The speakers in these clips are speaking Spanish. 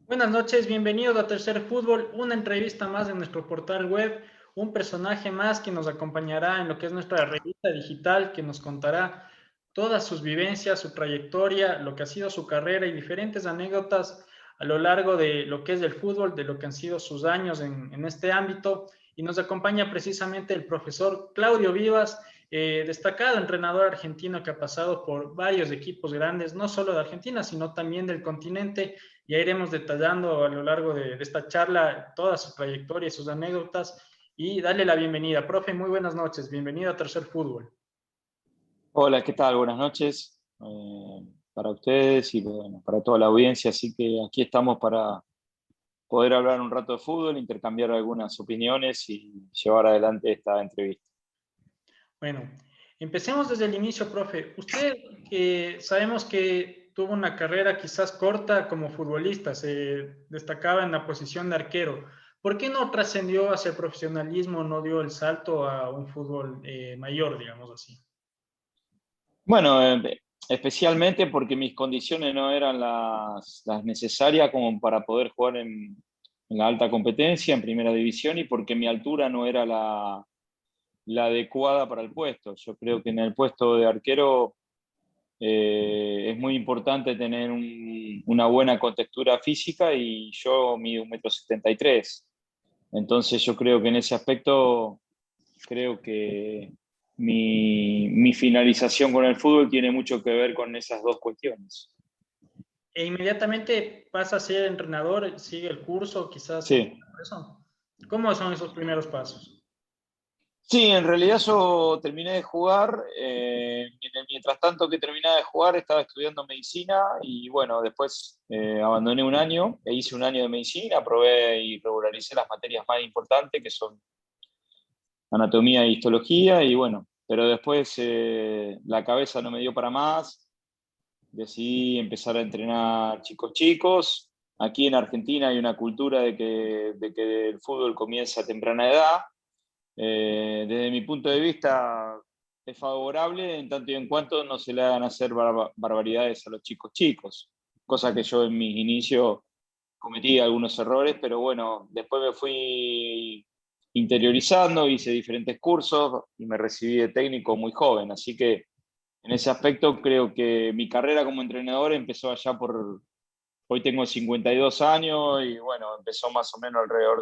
Buenas noches, bienvenidos a Tercer Fútbol, una entrevista más en nuestro portal web, un personaje más que nos acompañará en lo que es nuestra revista digital, que nos contará todas sus vivencias, su trayectoria, lo que ha sido su carrera y diferentes anécdotas a lo largo de lo que es el fútbol, de lo que han sido sus años en este ámbito. Y nos acompaña precisamente el profesor Claudio Vivas, destacado entrenador argentino que ha pasado por varios equipos grandes, no solo de Argentina, sino también del continente. Ya iremos detallando a lo largo de esta charla toda su trayectoria y sus anécdotas y darle la bienvenida. Profe, muy buenas noches. Bienvenido a Tercer Fútbol. Hola, ¿qué tal? Buenas noches para ustedes y bueno, para toda la audiencia. Así que aquí estamos para poder hablar un rato de fútbol, intercambiar algunas opiniones y llevar adelante esta entrevista. Bueno, empecemos desde el inicio, profe. Usted, sabemos que tuvo una carrera quizás corta como futbolista, se destacaba en la posición de arquero. ¿Por qué no trascendió hacia el profesionalismo, no dio el salto a un fútbol mayor, digamos así? Bueno, especialmente porque mis condiciones no eran las necesarias como para poder jugar en la alta competencia, en primera división, y porque mi altura no era la adecuada para el puesto. Yo creo que en el puesto de arquero es muy importante tener una buena contextura física y yo mido 1,73 m. Entonces yo creo que en ese aspecto, creo que mi finalización con el fútbol tiene mucho que ver con esas dos cuestiones. E inmediatamente pasa a ser entrenador, sigue el curso, quizás Sí, eso. ¿Cómo son esos primeros pasos? sí, en realidad yo terminé de jugar, mientras tanto que terminaba de jugar estaba estudiando medicina y bueno, después abandoné un año e hice un año de medicina, probé y regularicé las materias más importantes que son anatomía e histología y bueno, pero después la cabeza no me dio para más, decidí empezar a entrenar chicos chicos. Aquí en Argentina hay una cultura de que el fútbol comienza a temprana edad. Desde mi punto de vista es favorable en tanto y en cuanto no se le hagan hacer barbaridades a los chicos chicos, cosa que yo en mis inicios cometí algunos errores, pero bueno, después me fui interiorizando, hice diferentes cursos y me recibí de técnico muy joven, así que en ese aspecto creo que mi carrera como entrenador empezó allá hoy tengo 52 años y bueno, empezó más o menos alrededor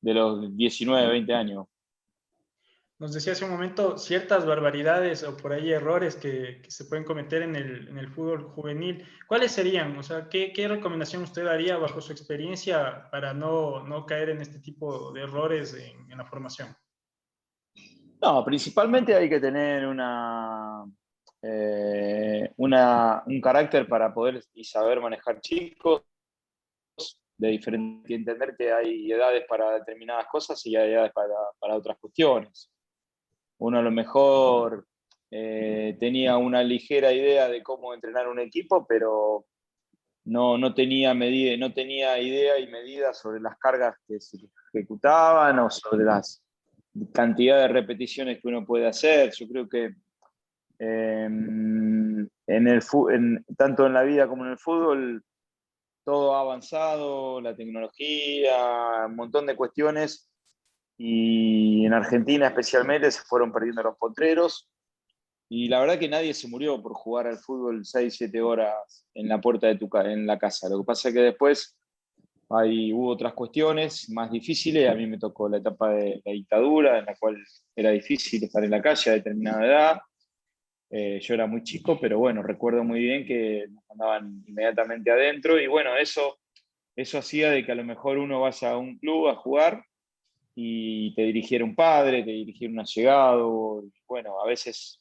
de los 19, 20 años. Nos decía hace un momento ciertas barbaridades o por ahí errores que se pueden cometer en el fútbol juvenil. ¿Cuáles serían? O sea, ¿qué recomendación usted daría bajo su experiencia para no caer en este tipo de errores en la formación? No, principalmente hay que tener un carácter para poder y saber manejar chicos de diferente, y entender que hay edades para determinadas cosas y hay edades para otras cuestiones. Uno a lo mejor tenía una ligera idea de cómo entrenar un equipo, pero no tenía medida, no tenía idea y medida sobre las cargas que se ejecutaban o sobre las cantidad de repeticiones que uno puede hacer. Yo creo que tanto en la vida como en el fútbol, todo ha avanzado, la tecnología, un montón de cuestiones, y en Argentina especialmente se fueron perdiendo los potreros, y la verdad que nadie se murió por jugar al fútbol 6 7 horas en la puerta en la casa. Lo que pasa es que después hubo otras cuestiones más difíciles. A mí me tocó la etapa de la dictadura, en la cual era difícil estar en la calle a determinada edad. Yo era muy chico, pero bueno, recuerdo muy bien que nos mandaban inmediatamente adentro y bueno, eso hacía de que a lo mejor uno vaya a un club a jugar y te dirigiera un padre, te dirigiera un allegado. Bueno, a veces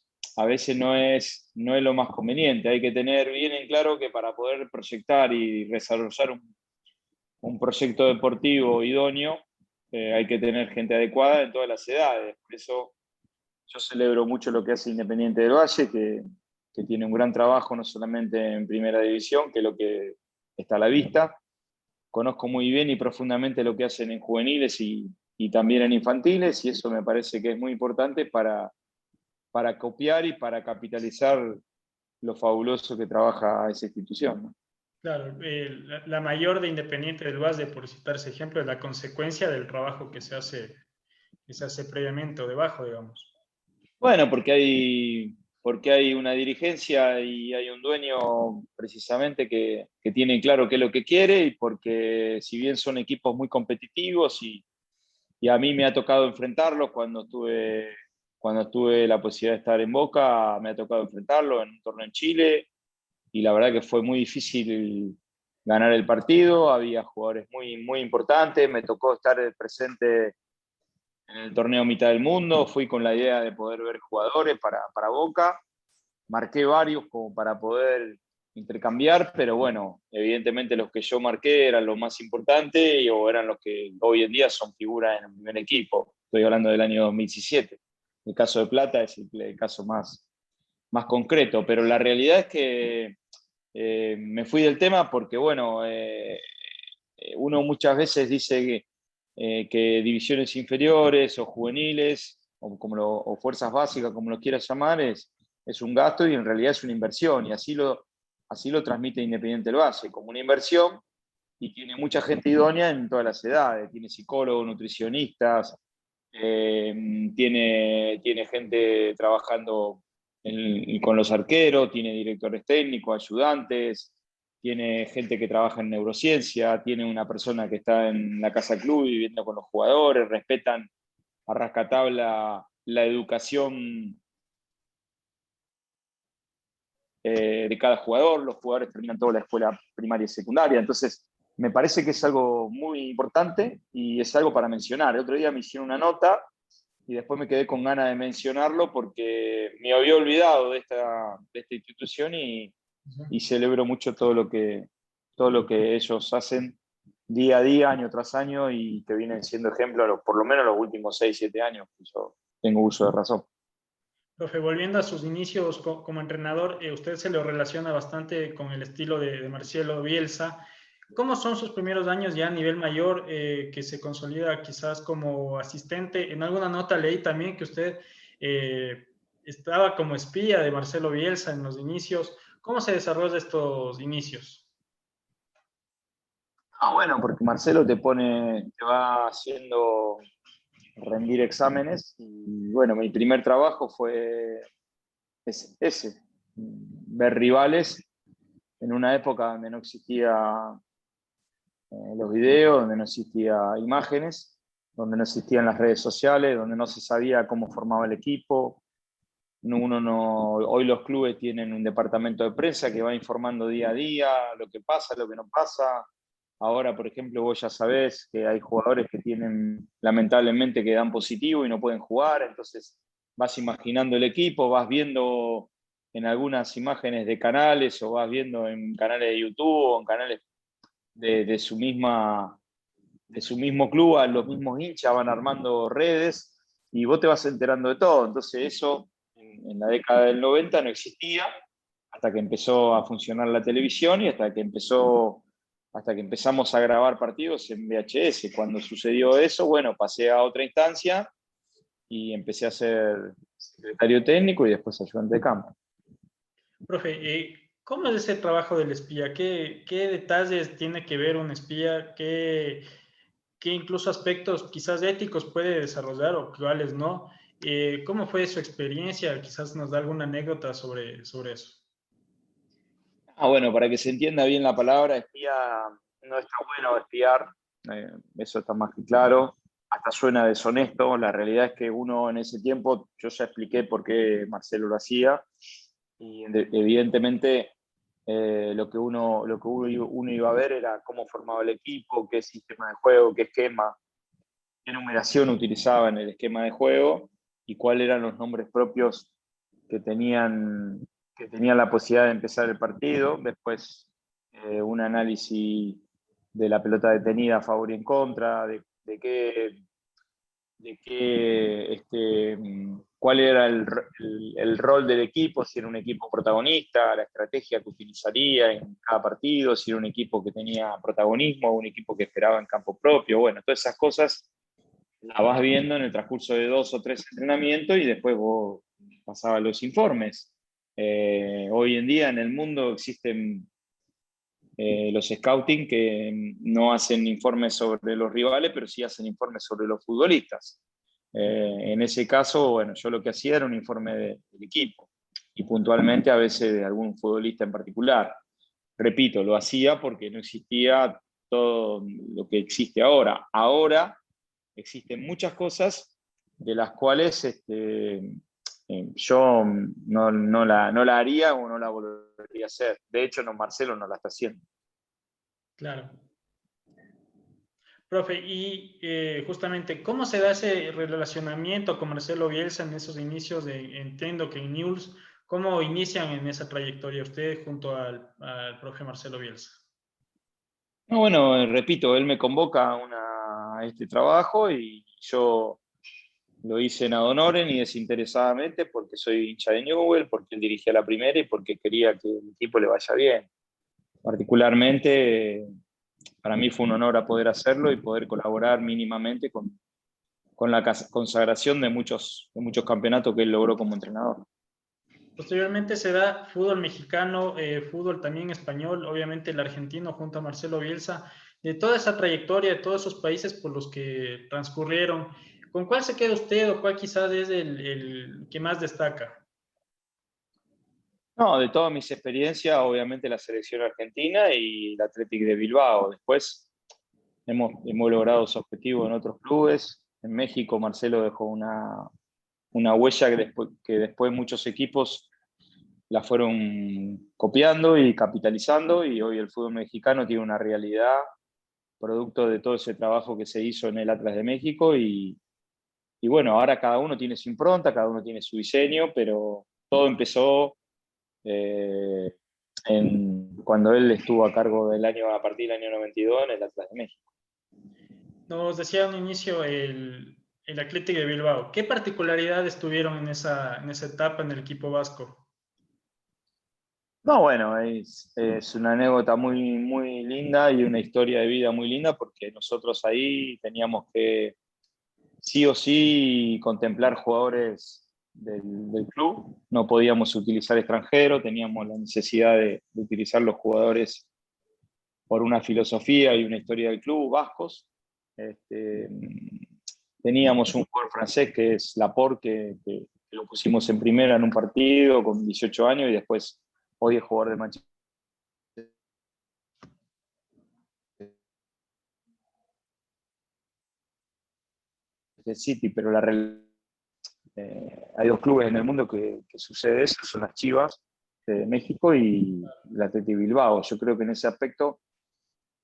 no es lo más conveniente. Hay que tener bien en claro que para poder proyectar y desarrollar un proyecto deportivo idóneo, hay que tener gente adecuada en todas las edades. Por eso yo celebro mucho lo que hace Independiente del Valle, que tiene un gran trabajo no solamente en primera división, que es lo que está a la vista. Conozco muy bien y profundamente lo que hacen en juveniles y también en infantiles, y eso me parece que es muy importante para copiar y para capitalizar lo fabuloso que trabaja esa institución, ¿no? Claro, la mayor de Independiente del Guasde, por citar ese ejemplo, es la consecuencia del trabajo que se hace previamente o debajo, digamos. Bueno, porque hay una dirigencia y hay un dueño precisamente que tiene claro qué es lo que quiere y porque si bien son equipos muy competitivos y a mí me ha tocado enfrentarlos cuando tuve la posibilidad de estar en Boca, me ha tocado enfrentarlo en un torneo en Chile y la verdad que fue muy difícil ganar el partido, había jugadores muy importantes, me tocó estar presente en el torneo Mitad del Mundo, fui con la idea de poder ver jugadores para Boca, marqué varios como para poder intercambiar, pero bueno, evidentemente los que yo marqué eran los más importantes o eran los que hoy en día son figuras en el primer equipo. Estoy hablando del año 2017. El caso de Plata es el caso más concreto, pero la realidad es que me fui del tema porque, bueno, uno muchas veces dice que divisiones inferiores o juveniles o fuerzas básicas, como lo quieras llamar, es un gasto y en realidad es una inversión. Y así lo transmite Independiente del Valle, como una inversión y tiene mucha gente idónea en todas las edades. Tiene psicólogos, nutricionistas, tiene gente trabajando con los arqueros, tiene directores técnicos, ayudantes, tiene gente que trabaja en neurociencia, tiene una persona que está en la casa club viviendo con los jugadores, respetan a rajatabla la educación de cada jugador, los jugadores terminan toda la escuela primaria y secundaria, entonces me parece que es algo muy importante y es algo para mencionar. El otro día me hicieron una nota y después me quedé con ganas de mencionarlo porque me había olvidado de esta institución y celebro mucho todo lo que ellos hacen día a día, año tras año y que vienen siendo ejemplos por lo menos los últimos 6 7 años que yo tengo uso de razón. Profe, volviendo a sus inicios como entrenador, usted se lo relaciona bastante con el estilo de Marcelo Bielsa. ¿Cómo son sus primeros años ya a nivel mayor, que se consolida quizás como asistente? En alguna nota leí también que usted eh, estaba como espía de Marcelo Bielsa en los inicios. ¿Cómo se desarrolla estos inicios? Ah, bueno, porque Marcelo te va haciendo rendir exámenes y bueno, mi primer trabajo fue ese, ver rivales en una época donde no existía los videos, donde no existía imágenes, donde no existían las redes sociales, donde no se sabía cómo formaba el equipo. Hoy los clubes tienen un departamento de prensa que va informando día a día lo que pasa, lo que no pasa. Ahora, por ejemplo, vos ya sabés que hay jugadores que tienen, lamentablemente, que dan positivo y no pueden jugar, entonces vas imaginando el equipo, vas viendo en algunas imágenes de canales o vas viendo en canales de YouTube o en canales de de su mismo club, a los mismos hinchas van armando redes y vos te vas enterando de todo. Entonces eso en la década del 90 no existía hasta que empezó a funcionar la televisión y hasta que empezamos a grabar partidos en VHS. Cuando sucedió eso, bueno, pasé a otra instancia y empecé a ser secretario técnico y después ayudante de campo. Profe, ¿cómo es ese trabajo del espía? ¿Qué detalles tiene que ver un espía? ¿Qué incluso aspectos quizás éticos puede desarrollar o cuáles no? ¿Cómo fue su experiencia? Quizás nos da alguna anécdota sobre eso. Ah, bueno, para que se entienda bien la palabra, espía no está bueno espiar, eso está más que claro, hasta suena deshonesto, la realidad es que uno en ese tiempo, yo ya expliqué por qué Marcelo lo hacía, y evidentemente uno iba a ver era cómo formaba el equipo, qué sistema de juego, qué esquema, qué numeración utilizaba en el esquema de juego y cuáles eran los nombres propios que tenían, que tenían la posibilidad de empezar el partido. Después un análisis de la pelota detenida a favor y en contra, cuál era el rol del equipo, si era un equipo protagonista, la estrategia que utilizaría en cada partido, si era un equipo que tenía protagonismo o un equipo que esperaba en campo propio. Bueno, todas esas cosas la vas viendo en el transcurso de 2 o 3 entrenamientos y después vos pasabas los informes. Hoy en día en el mundo existen los scouting, que no hacen informes sobre los rivales, pero sí hacen informes sobre los futbolistas. En ese caso, bueno, yo lo que hacía era un informe del equipo y puntualmente a veces de algún futbolista en particular. Repito, lo hacía porque no existía todo lo que existe ahora. Ahora existen muchas cosas de las cuales yo no la haría o no la volvería a hacer. De hecho, no, Marcelo no la está haciendo. Claro. Profe, y justamente, ¿cómo se da ese relacionamiento con Marcelo Bielsa en esos inicios de, entiendo que en News, cómo inician en esa trayectoria usted junto al profe Marcelo Bielsa? No, bueno, repito, él me convoca a este trabajo y yo lo hice en ad honorem y desinteresadamente porque soy hincha de Newell, porque él dirigía la primera y porque quería que el equipo le vaya bien. Particularmente, para mí fue un honor poder hacerlo y poder colaborar mínimamente con la consagración de muchos campeonatos que él logró como entrenador. Posteriormente se da fútbol mexicano, fútbol también español, obviamente el argentino junto a Marcelo Bielsa, de toda esa trayectoria, de todos esos países por los que transcurrieron. ¿Con cuál se queda usted o cuál quizás es el que más destaca? No, de todas mis experiencias, obviamente la selección argentina y el Athletic de Bilbao. Después hemos logrado su objetivo en otros clubes. En México Marcelo dejó una huella que después muchos equipos la fueron copiando y capitalizando, y hoy el fútbol mexicano tiene una realidad producto de todo ese trabajo que se hizo en el Atlas de México, y bueno, ahora cada uno tiene su impronta, cada uno tiene su diseño, pero todo empezó cuando él estuvo a cargo a partir del año 92 en el Atlas de México. Nos decía un inicio el Athletic de Bilbao. ¿Qué particularidades tuvieron en esa etapa en el equipo vasco? No, bueno, es una anécdota muy, muy linda y una historia de vida muy linda, porque nosotros ahí teníamos que sí o sí contemplar jugadores del club, no podíamos utilizar extranjeros, teníamos la necesidad de utilizar los jugadores por una filosofía y una historia del club, vascos. Teníamos un jugador francés que es Laporte, que lo pusimos en primera en un partido con 18 años y después hoy es jugador de Manchester City, pero hay dos clubes en el mundo que sucede eso, son las Chivas de México y el Athletic Bilbao. Yo creo que en ese aspecto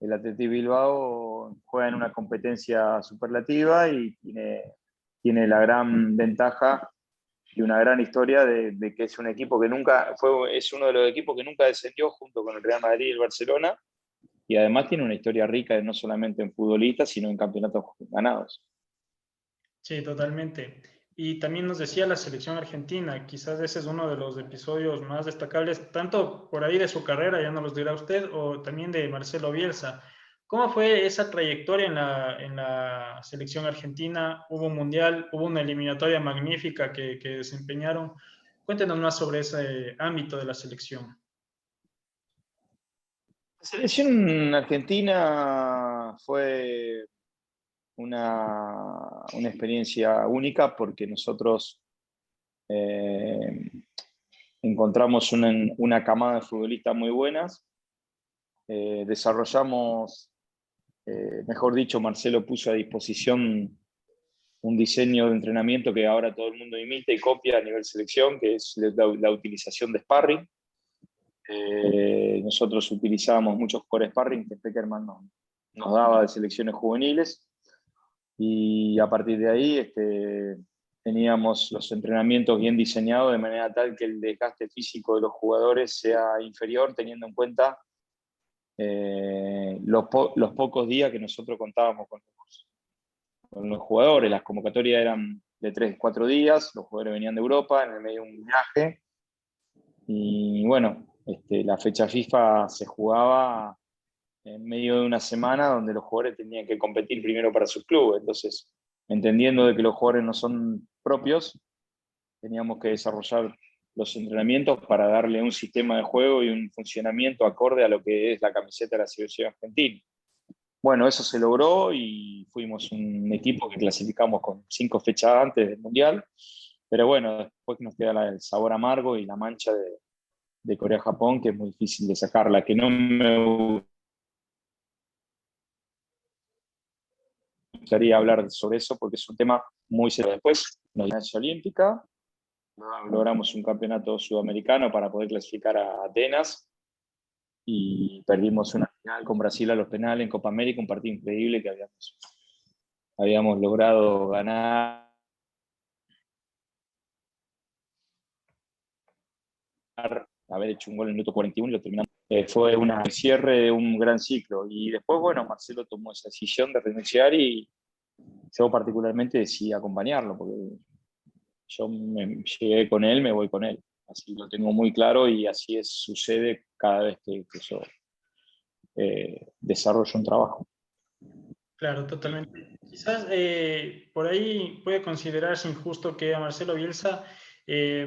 el Athletic Bilbao juega en una competencia superlativa y tiene la gran ventaja y una gran historia de que es un equipo que es uno de los equipos que nunca descendió junto con el Real Madrid y el Barcelona, y además tiene una historia rica no solamente en futbolistas, sino en campeonatos ganados. Sí, totalmente. Y también nos decía la selección argentina, quizás ese es uno de los episodios más destacables, tanto por ahí de su carrera, ya nos los dirá usted, o también de Marcelo Bielsa. ¿Cómo fue esa trayectoria en la selección argentina? Hubo un mundial, hubo una eliminatoria magnífica que desempeñaron. Cuéntenos más sobre ese ámbito de la selección. La selección argentina fue una experiencia única porque nosotros encontramos una camada de futbolistas muy buenas, desarrollamos, mejor dicho, Marcelo puso a disposición un diseño de entrenamiento que ahora todo el mundo imita y copia a nivel selección, que es la utilización de sparring. Nosotros utilizábamos muchos core sparring que Peckerman nos daba de selecciones juveniles, y a partir de ahí teníamos los entrenamientos bien diseñados de manera tal que el desgaste físico de los jugadores sea inferior, teniendo en cuenta los pocos días que nosotros contábamos con los jugadores. Las convocatorias eran de 3-4 días, los jugadores venían de Europa en el medio de un viaje, y bueno, la fecha FIFA se jugaba en medio de una semana donde los jugadores tenían que competir primero para sus clubes. Entonces, entendiendo de que los jugadores no son propios, teníamos que desarrollar los entrenamientos para darle un sistema de juego y un funcionamiento acorde a lo que es la camiseta de la selección argentina. Bueno, eso se logró y fuimos un equipo que clasificamos con 5 fechas antes del Mundial, pero bueno, después nos queda el sabor amargo y la mancha de Corea-Japón, que es muy difícil de sacarla, que no me gustaría hablar sobre eso porque es un tema muy serio. Después, la gimnasia olímpica, logramos un campeonato sudamericano para poder clasificar a Atenas y perdimos una final con Brasil a los penales en Copa América, un partido increíble que habíamos logrado ganar, haber hecho un gol en el minuto 41 y lo terminamos. Fue el cierre de un gran ciclo. Y después, bueno, Marcelo tomó esa decisión de renunciar y yo particularmente decidí acompañarlo, porque yo llegué con él, me voy con él. Así lo tengo muy claro y así sucede cada vez que yo desarrollo un trabajo. Claro, totalmente. Quizás por ahí puede considerarse injusto que a Marcelo Bielsa,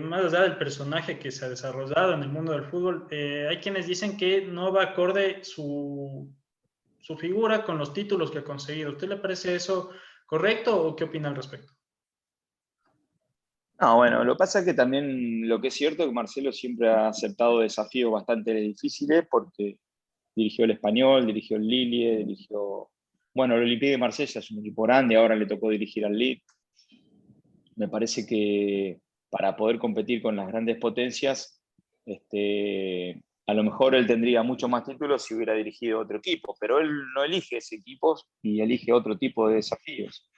más allá del personaje que se ha desarrollado en el mundo del fútbol, hay quienes dicen que no va acorde su figura con los títulos que ha conseguido. ¿A usted le parece eso correcto o qué opina al respecto? No, bueno, lo que pasa es que también lo que es cierto es que Marcelo siempre ha aceptado desafíos bastante difíciles porque dirigió el Español, dirigió el Lille, dirigió... Bueno, el Olympique de Marsella es un equipo grande, ahora le tocó dirigir al Lille. Me parece que para poder competir con las grandes potencias, a lo mejor él tendría mucho más títulos si hubiera dirigido otro equipo, pero él no elige ese equipo y elige otro tipo de desafíos.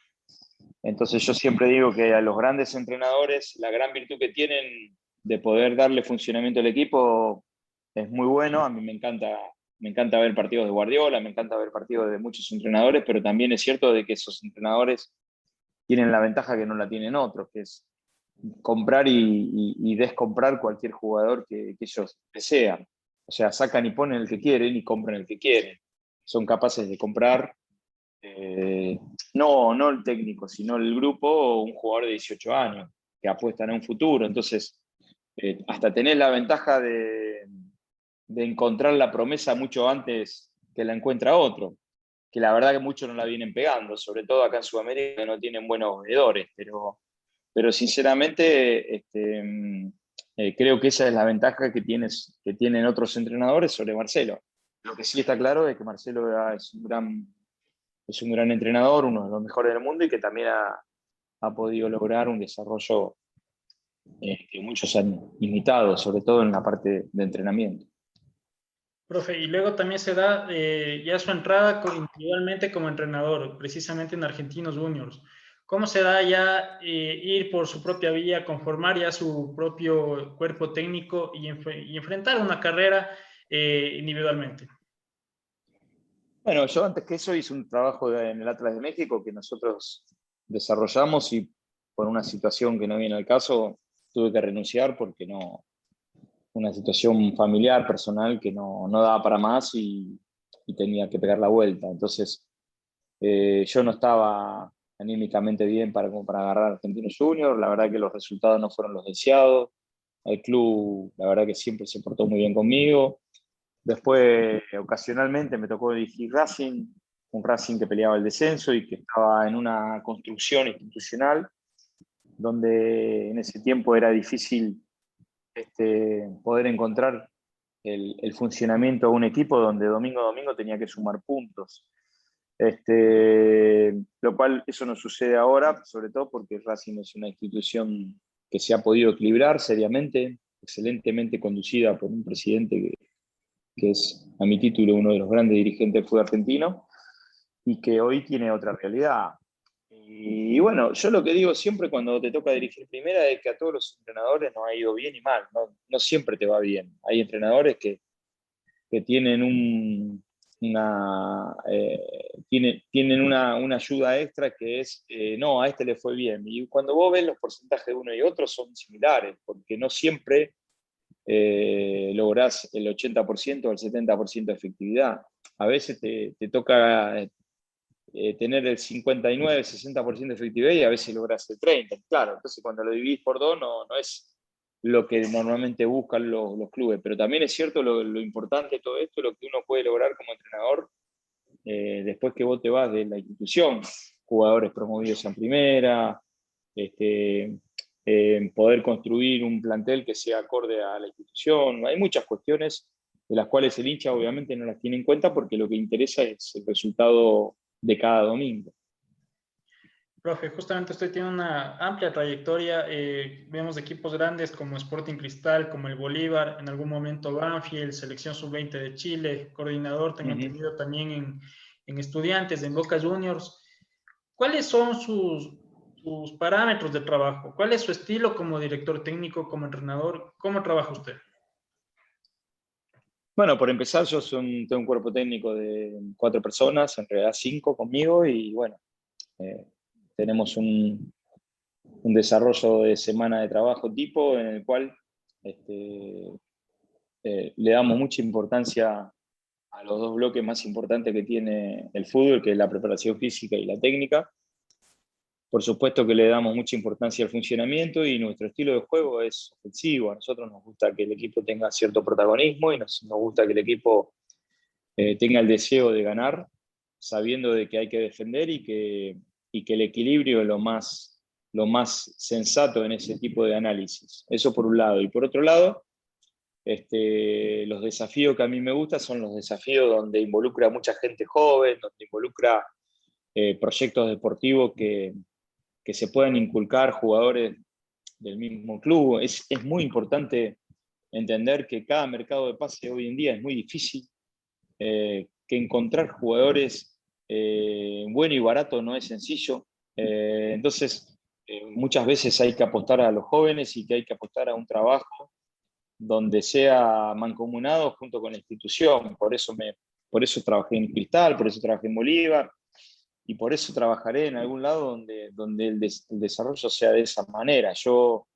Entonces yo siempre digo que a los grandes entrenadores, la gran virtud que tienen de poder darle funcionamiento al equipo es muy bueno. A mí me encanta ver partidos de Guardiola, me encanta ver partidos de muchos entrenadores, pero también es cierto de que esos entrenadores tienen la ventaja que no la tienen otros, que es comprar y descomprar cualquier jugador que ellos desean. O sea, sacan y ponen el que quieren y compran el que quieren. Son capaces de comprar no el técnico, sino el grupo o un jugador de 18 años que apuestan a un futuro. Entonces, hasta tener la ventaja de encontrar la promesa mucho antes que la encuentra otro, que la verdad que muchos no la vienen pegando, sobre todo acá en Sudamérica no tienen buenos veedores, pero sinceramente creo que esa es la ventaja que tienen otros entrenadores sobre Marcelo. Lo que sí está claro es que Marcelo es un gran entrenador, uno de los mejores del mundo y que también ha podido lograr un desarrollo que muchos han imitado, sobre todo en la parte de entrenamiento. Profe, y luego también se da ya su entrada individualmente como entrenador, precisamente en Argentinos Juniors. ¿Cómo se da ya ir por su propia vía, conformar ya su propio cuerpo técnico y enfrentar una carrera individualmente? Bueno, yo antes que eso hice un trabajo en el Atlas de México que nosotros desarrollamos y por una situación que no viene al caso tuve que renunciar porque una situación familiar, personal que no daba para más y tenía que pegar la vuelta. Entonces yo no estaba anímicamente bien como para agarrar Argentinos Juniors, la verdad que los resultados no fueron los deseados, el club la verdad que siempre se portó muy bien conmigo. Después, ocasionalmente me tocó dirigir Racing, un Racing que peleaba el descenso y que estaba en una construcción institucional, donde en ese tiempo era difícil poder encontrar el funcionamiento de un equipo donde domingo a domingo tenía que sumar puntos. Lo cual eso no sucede ahora, sobre todo porque Racing es una institución que se ha podido equilibrar seriamente, excelentemente conducida por un presidente que es, a mi título, uno de los grandes dirigentes del fútbol argentino, y que hoy tiene otra realidad. Y bueno, yo lo que digo siempre cuando te toca dirigir primera es que a todos los entrenadores nos ha ido bien y mal, no siempre te va bien. Hay entrenadores que tienen tienen una ayuda extra que es, no, a este le fue bien. Y cuando vos ves los porcentajes de uno y otro son similares, porque no siempre lográs el 80% o el 70% de efectividad. A veces te toca tener el 59-60% de efectividad y a veces lográs el 30%. Claro, entonces cuando lo dividís por dos no es lo que normalmente buscan los clubes. Pero también es cierto lo importante de todo esto, lo que uno puede lograr como entrenador después que vos te vas de la institución, jugadores promovidos en primera, poder construir un plantel que sea acorde a la institución. Hay muchas cuestiones de las cuales el hincha obviamente no las tiene en cuenta porque lo que interesa es el resultado de cada domingo. Profe, justamente usted tiene una amplia trayectoria. Vemos equipos grandes como Sporting Cristal, como el Bolívar, en algún momento Banfield, Selección Sub-20 de Chile, coordinador, tengo entendido también en Estudiantes, en Boca Juniors. ¿Cuáles son sus parámetros de trabajo? ¿Cuál es su estilo como director técnico, como entrenador? ¿Cómo trabaja usted? Bueno, por empezar, tengo un cuerpo técnico de 4 personas, en realidad 5 conmigo, y bueno, tenemos un desarrollo de semana de trabajo tipo en el cual le damos mucha importancia a los 2 bloques más importantes que tiene el fútbol, que es la preparación física y la técnica. Por supuesto que le damos mucha importancia al funcionamiento y nuestro estilo de juego es ofensivo. A nosotros nos gusta que el equipo tenga cierto protagonismo y nos gusta que el equipo tenga el deseo de ganar, sabiendo de que hay que defender y que el equilibrio es lo más sensato en ese tipo de análisis. Eso por un lado. Y por otro lado, los desafíos que a mí me gustan son los desafíos donde involucra a mucha gente joven, donde involucra proyectos deportivos que se puedan inculcar jugadores del mismo club. Es muy importante entender que cada mercado de pase hoy en día es muy difícil, que encontrar jugadores bueno y barato no es sencillo. Entonces, muchas veces hay que apostar a los jóvenes y que hay que apostar a un trabajo donde sea mancomunado junto con la institución. Por eso trabajé en Cristal, por eso trabajé en Bolívar, y por eso trabajaré en algún lado donde el desarrollo sea de esa manera. Yo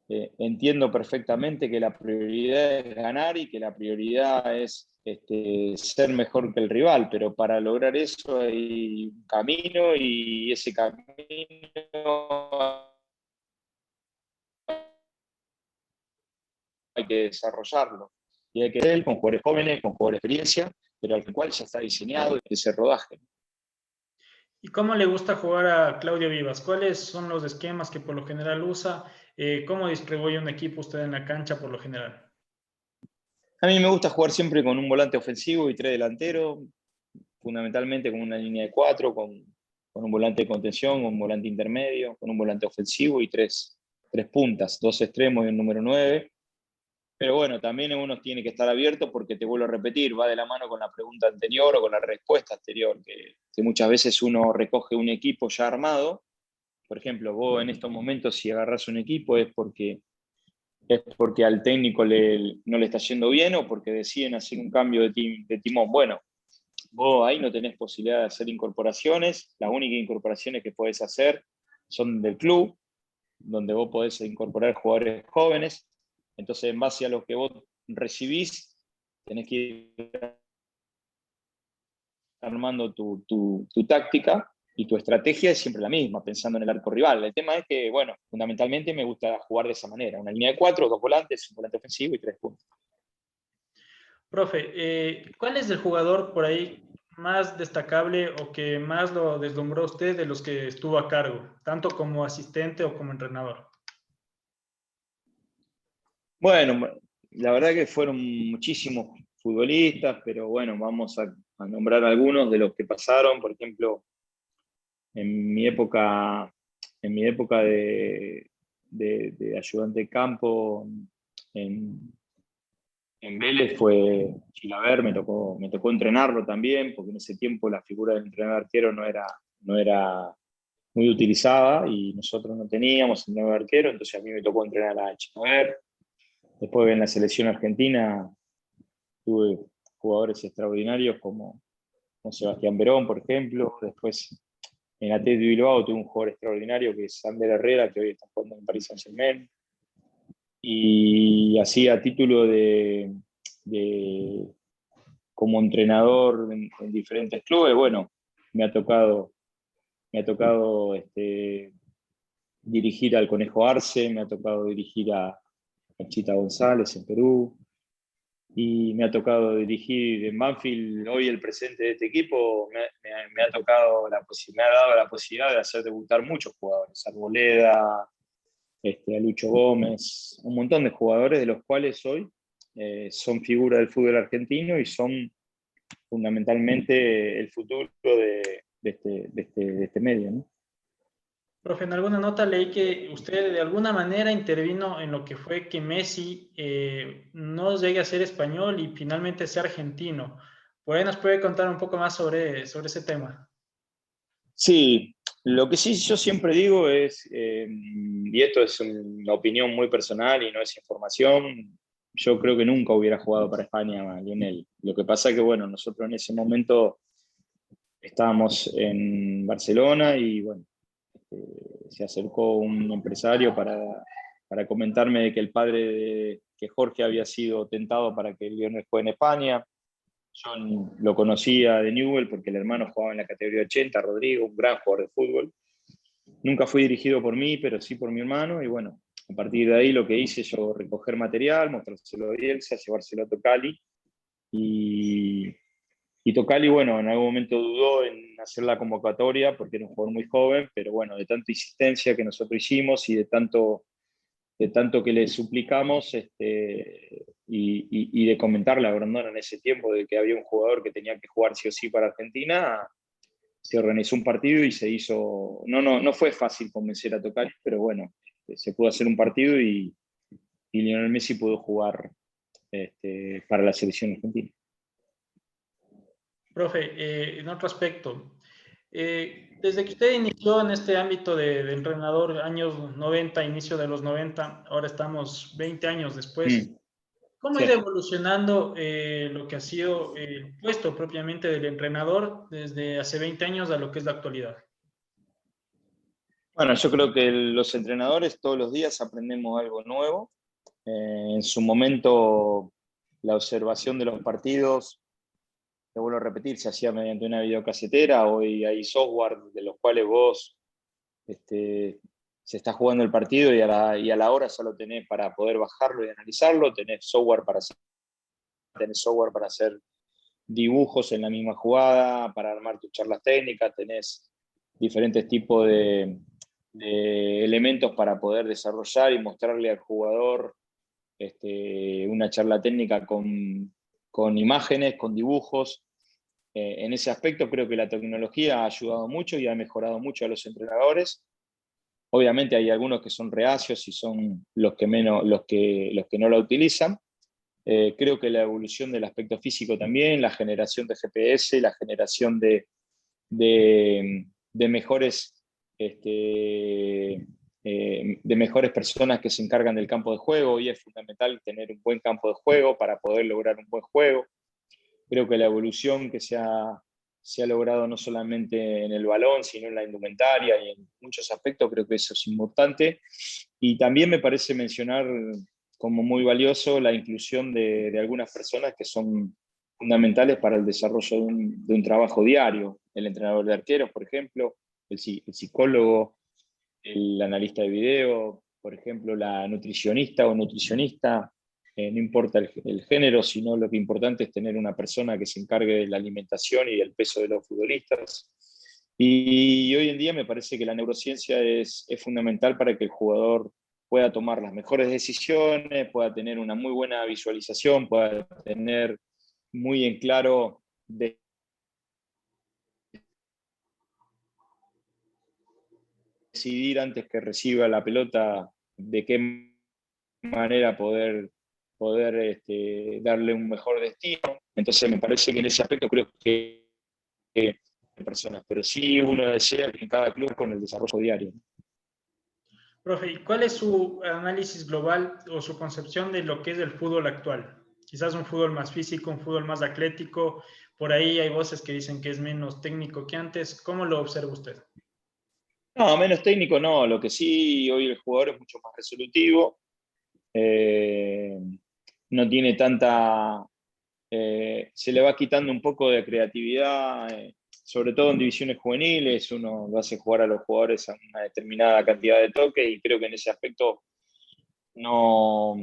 entiendo perfectamente que la prioridad es ganar y que la prioridad es ser mejor que el rival, pero para lograr eso hay un camino y ese camino hay que desarrollarlo. Y hay que hacerlo con jugadores jóvenes, con jugadores de experiencia, pero al cual ya está diseñado ese rodaje. ¿Y cómo le gusta jugar a Claudio Vivas? ¿Cuáles son los esquemas que por lo general usa? ¿Cómo distribuye un equipo usted en la cancha por lo general? A mí me gusta jugar siempre con un volante ofensivo y 3 delanteros, fundamentalmente con una línea de 4, con un volante de contención, un volante intermedio, con un volante ofensivo y 3 puntas, 2 extremos y un número 9. Pero bueno, también uno tiene que estar abierto porque te vuelvo a repetir, va de la mano con la pregunta anterior o con la respuesta anterior, que muchas veces uno recoge un equipo ya armado. Por ejemplo, vos en estos momentos si agarrás un equipo es porque al técnico no le está yendo bien o porque deciden hacer un cambio de timón. Bueno, vos ahí no tenés posibilidad de hacer incorporaciones, las únicas incorporaciones que podés hacer son del club, donde vos podés incorporar jugadores jóvenes. Entonces, en base a lo que vos recibís, tenés que ir armando tu táctica y tu estrategia es siempre la misma, pensando en el arco rival. El tema es que, bueno, fundamentalmente me gusta jugar de esa manera. Una línea de 4, 2 volantes, un volante ofensivo y 3 puntos. Profe, ¿cuál es el jugador por ahí más destacable o que más lo deslumbró a usted de los que estuvo a cargo, tanto como asistente o como entrenador? Bueno, la verdad que fueron muchísimos futbolistas, pero bueno, vamos a nombrar algunos de los que pasaron. Por ejemplo, en mi época de ayudante de campo en, en Vélez fue Chilaver, me tocó entrenarlo también, porque en ese tiempo la figura del entrenador arquero no era muy utilizada y nosotros no teníamos entrenador arquero, entonces a mí me tocó entrenar a Chilaver. Después en la selección argentina tuve jugadores extraordinarios como Sebastián Verón, por ejemplo. Después en Athletic de Bilbao tuve un jugador extraordinario que es Ander Herrera, que hoy está jugando en Paris Saint-Germain. Y así a título de como entrenador en diferentes clubes, bueno, me ha tocado dirigir al Conejo Arce, me ha tocado dirigir Chita González en Perú, y me ha tocado dirigir en Banfield. Hoy el presente de este equipo me ha tocado me ha dado la posibilidad de hacer debutar muchos jugadores, Arboleda, a Lucho Gómez, un montón de jugadores de los cuales hoy son figuras del fútbol argentino y son fundamentalmente el futuro de este medio, ¿no? Profe, en alguna nota leí que usted de alguna manera intervino en lo que fue que Messi no llegue a ser español y finalmente sea argentino. ¿Por ahí nos puede contar un poco más sobre ese tema? Sí, lo que sí yo siempre digo es, y esto es una opinión muy personal y no es información, yo creo que nunca hubiera jugado para España, Lionel. Lo que pasa es que, bueno, nosotros en ese momento estábamos en Barcelona y, bueno, se acercó un empresario para comentarme de que el padre que Jorge había sido tentado para que Lionel juegue en España. Yo lo conocía de Newell porque el hermano jugaba en la categoría 80, Rodrigo, un gran jugador de fútbol. Nunca fui dirigido por mí, pero sí por mi hermano. Y bueno, a partir de ahí lo que hice yo, recoger material, mostrárselo a Bielsa, llevárselo a Tocali. Y, y Tocali, bueno, en algún momento dudó en hacer la convocatoria porque era un jugador muy joven, pero bueno, de tanta insistencia que nosotros hicimos y de tanto que le suplicamos y de comentarle a Brandon en ese tiempo de que había un jugador que tenía que jugar sí o sí para Argentina, se organizó un partido y se hizo. No fue fácil convencer a Tocali, pero bueno, se pudo hacer un partido y Lionel Messi pudo jugar para la selección argentina. Profe, en otro aspecto, desde que usted inició en este ámbito de entrenador, años 90, inicio de los 90, ahora estamos 20 años después, ¿cómo ha Sí. ido evolucionando lo que ha sido el puesto propiamente del entrenador desde hace 20 años a lo que es la actualidad? Bueno, yo creo que los entrenadores todos los días aprendemos algo nuevo. En su momento, la observación de los partidos, te vuelvo a repetir, se hacía mediante una videocasetera. Hoy hay software de los cuales vos se está jugando el partido y a la hora solo tenés para poder bajarlo y analizarlo. Tenés software para hacer dibujos en la misma jugada, para armar tus charlas técnicas, tenés diferentes tipos de elementos para poder desarrollar y mostrarle al jugador una charla técnica con imágenes, con dibujos. En ese aspecto creo que la tecnología ha ayudado mucho y ha mejorado mucho a los entrenadores. Obviamente hay algunos que son reacios y son los que no la utilizan. Creo que la evolución del aspecto físico también, la generación de GPS, la generación de mejores, de mejores personas que se encargan del campo de juego, y es fundamental tener un buen campo de juego para poder lograr un buen juego. Creo que la evolución que se ha logrado no solamente en el balón, sino en la indumentaria y en muchos aspectos, creo que eso es importante. Y también me parece mencionar como muy valioso la inclusión de algunas personas que son fundamentales para el desarrollo de un trabajo diario. El entrenador de arqueros, por ejemplo, el psicólogo, el analista de video, por ejemplo, la nutricionista o nutricionista. No importa el género, sino lo que es importante es tener una persona que se encargue de la alimentación y del peso de los futbolistas. Y hoy en día me parece que la neurociencia es fundamental para que el jugador pueda tomar las mejores decisiones, pueda tener una muy buena visualización, pueda tener muy en claro decidir antes que reciba la pelota de qué manera poder darle un mejor destino. Entonces me parece que en ese aspecto creo que personas, pero sí uno desea que en cada club con el desarrollo diario. Profe, ¿y cuál es su análisis global o su concepción de lo que es el fútbol actual? Quizás un fútbol más físico, un fútbol más atlético, por ahí hay voces que dicen que es menos técnico que antes. ¿Cómo lo observa usted? No, menos técnico no, lo que sí hoy el jugador es mucho más resolutivo, no tiene se le va quitando un poco de creatividad, sobre todo en divisiones juveniles, uno lo hace jugar a los jugadores a una determinada cantidad de toques y creo que en ese aspecto no,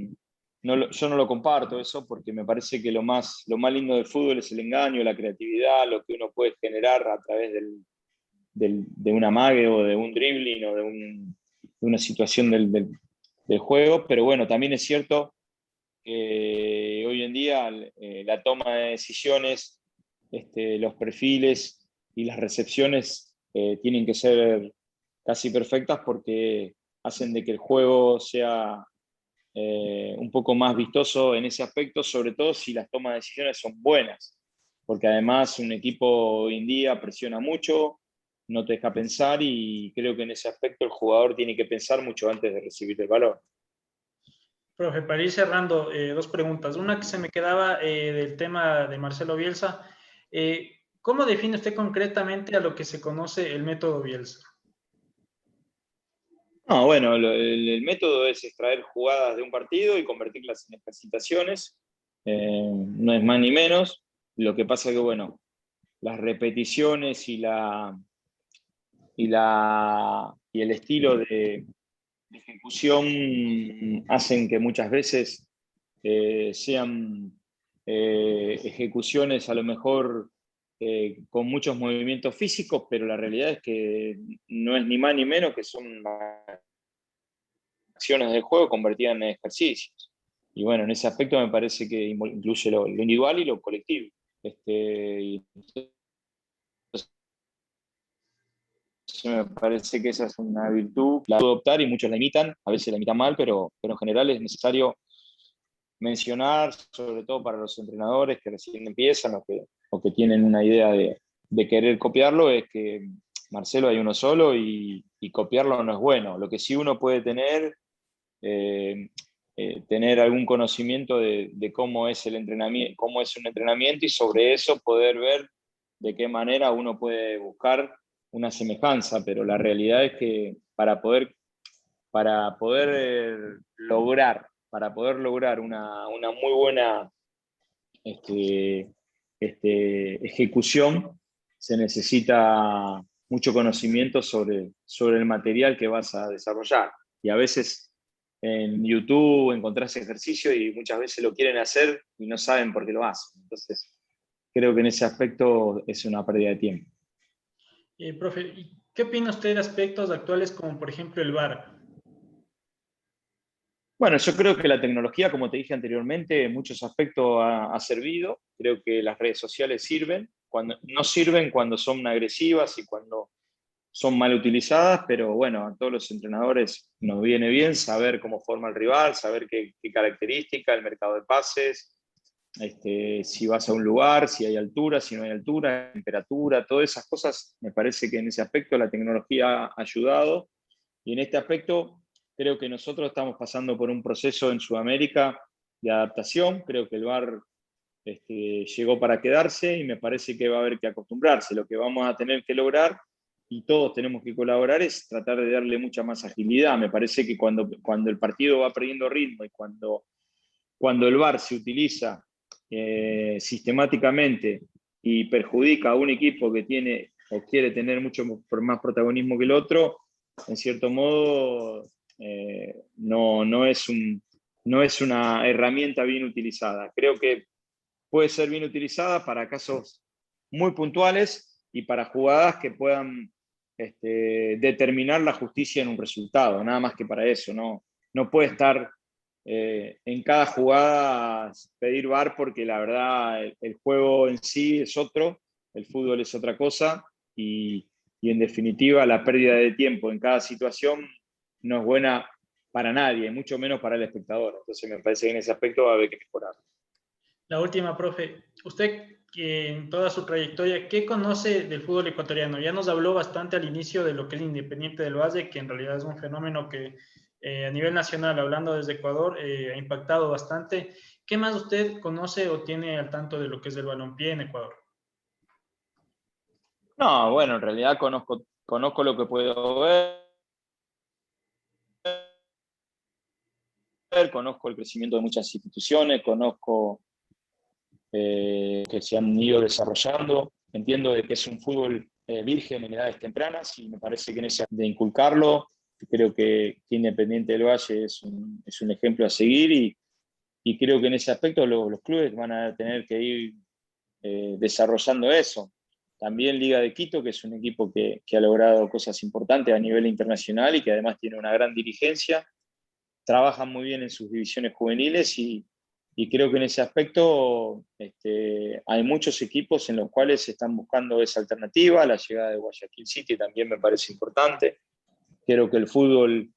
yo no lo comparto eso, porque me parece que lo más lindo del fútbol es el engaño, la creatividad, lo que uno puede generar a través de un amague o de un dribbling o de una situación del juego. Pero bueno, también es cierto que hoy en día la toma de decisiones, los perfiles y las recepciones tienen que ser casi perfectas, porque hacen de que el juego sea un poco más vistoso en ese aspecto, sobre todo si las tomas de decisiones son buenas, porque además un equipo hoy en día presiona mucho, no te deja pensar, y creo que en ese aspecto el jugador tiene que pensar mucho antes de recibir el balón. Profe, para ir cerrando, dos preguntas. Una que se me quedaba del tema de Marcelo Bielsa. ¿Cómo define usted concretamente a lo que se conoce el método Bielsa? No, bueno, el método es extraer jugadas de un partido y convertirlas en ejercitaciones, no es más ni menos. Lo que pasa que, bueno, las repeticiones y el estilo de ejecución hacen que muchas veces sean ejecuciones a lo mejor con muchos movimientos físicos, pero la realidad es que no es ni más ni menos que son acciones del juego convertidas en ejercicios. Y bueno, en ese aspecto me parece que incluye lo individual y lo colectivo. Y me parece que esa es una virtud, la puedo adoptar, y muchos la imitan, a veces la imitan mal, pero en general es necesario mencionar, sobre todo para los entrenadores que recién empiezan o que tienen una idea de querer copiarlo, es que Marcelo hay uno solo, y copiarlo no es bueno. Lo que sí uno puede eh, tener algún conocimiento de cómo es el entrenamiento, cómo es un entrenamiento, y sobre eso poder ver de qué manera uno puede buscar una semejanza. Pero la realidad es que para poder lograr una muy buena este, ejecución, se necesita mucho conocimiento sobre el material que vas a desarrollar. Y a veces en YouTube encontrás ejercicio y muchas veces lo quieren hacer y no saben por qué lo hacen. Entonces, creo que en ese aspecto es una pérdida de tiempo. Profe, ¿y qué opina usted de aspectos actuales como por ejemplo el VAR? Bueno, yo creo que la tecnología, como te dije anteriormente, en muchos aspectos ha servido. Creo que las redes sociales sirven, no sirven cuando son agresivas y cuando son mal utilizadas, pero bueno, a todos los entrenadores nos viene bien saber cómo forma el rival, saber qué característica, el mercado de pases, si vas a un lugar, si hay altura, si no hay altura, temperatura, todas esas cosas. Me parece que en ese aspecto la tecnología ha ayudado, y en este aspecto creo que nosotros estamos pasando por un proceso en Sudamérica de adaptación. Creo que el VAR llegó para quedarse, y me parece que va a haber que acostumbrarse. Lo que vamos a tener que lograr, y todos tenemos que colaborar, es tratar de darle mucha más agilidad. Me parece que cuando el partido va perdiendo ritmo, y cuando el VAR se utiliza sistemáticamente y perjudica a un equipo que tiene o quiere tener mucho más protagonismo que el otro, en cierto modo no es una herramienta bien utilizada. Creo que puede ser bien utilizada para casos muy puntuales y para jugadas que puedan determinar la justicia en un resultado, nada más que para eso. No puede estar en cada jugada pedir VAR, porque la verdad el juego en sí es otro, el fútbol es otra cosa, y en definitiva la pérdida de tiempo en cada situación no es buena para nadie, mucho menos para el espectador. Entonces me parece que en ese aspecto va a haber que mejorar. La última, profe. Usted, que en toda su trayectoria, ¿qué conoce del fútbol ecuatoriano? Ya nos habló bastante al inicio de lo que es Independiente del Valle, que en realidad es un fenómeno que a nivel nacional, hablando desde Ecuador, ha impactado bastante. ¿Qué más usted conoce o tiene al tanto de lo que es el balompié en Ecuador? No, bueno, en realidad conozco lo que puedo ver, conozco el crecimiento de muchas instituciones, conozco que se han ido desarrollando. Entiendo de que es un fútbol virgen en edades tempranas, y me parece que en ese de inculcarlo, creo que Independiente del Valle es un ejemplo a seguir, y creo que en ese aspecto los clubes van a tener que ir desarrollando eso. También Liga de Quito, que es un equipo que ha logrado cosas importantes a nivel internacional y que además tiene una gran dirigencia, trabajan muy bien en sus divisiones juveniles y creo que en ese aspecto hay muchos equipos en los cuales se están buscando esa alternativa. La llegada de Guayaquil City también me parece importante. Creo que el fútbol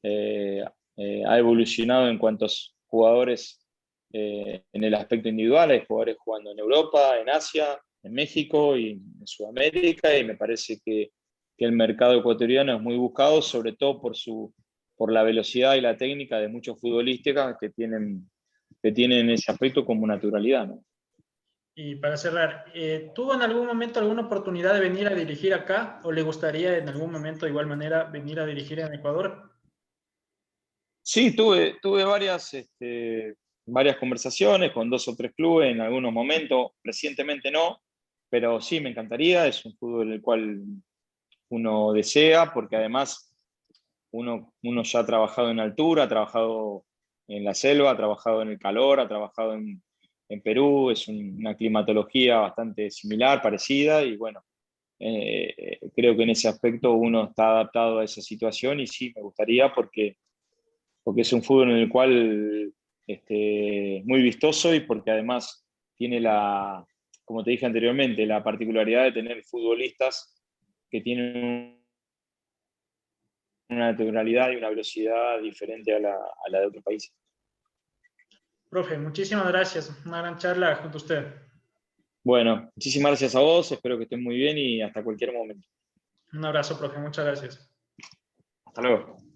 ha evolucionado en cuantos jugadores en el aspecto individual. Hay jugadores jugando en Europa, en Asia, en México y en Sudamérica, y me parece que el mercado ecuatoriano es muy buscado, sobre todo por la velocidad y la técnica de muchos futbolistas que tienen ese aspecto como naturalidad, ¿no? Y para cerrar, ¿tuvo en algún momento alguna oportunidad de venir a dirigir acá o le gustaría en algún momento de igual manera venir a dirigir en Ecuador? Sí, tuve varias conversaciones con 2 o 3 clubes en algunos momentos, recientemente no, pero sí, me encantaría. Es un fútbol en el cual uno desea, porque además uno ya ha trabajado en altura, ha trabajado en la selva, ha trabajado en el calor, ha trabajado en Perú. Es una climatología bastante similar, parecida, y bueno, creo que en ese aspecto uno está adaptado a esa situación y sí, me gustaría porque es un fútbol en el cual muy vistoso y porque además tiene como te dije anteriormente, la particularidad de tener futbolistas que tienen una naturalidad y una velocidad diferente a la de otros países. Profe, muchísimas gracias. Una gran charla junto a usted. Bueno, muchísimas gracias a vos, espero que estén muy bien y hasta cualquier momento. Un abrazo, profe. Muchas gracias. Hasta luego.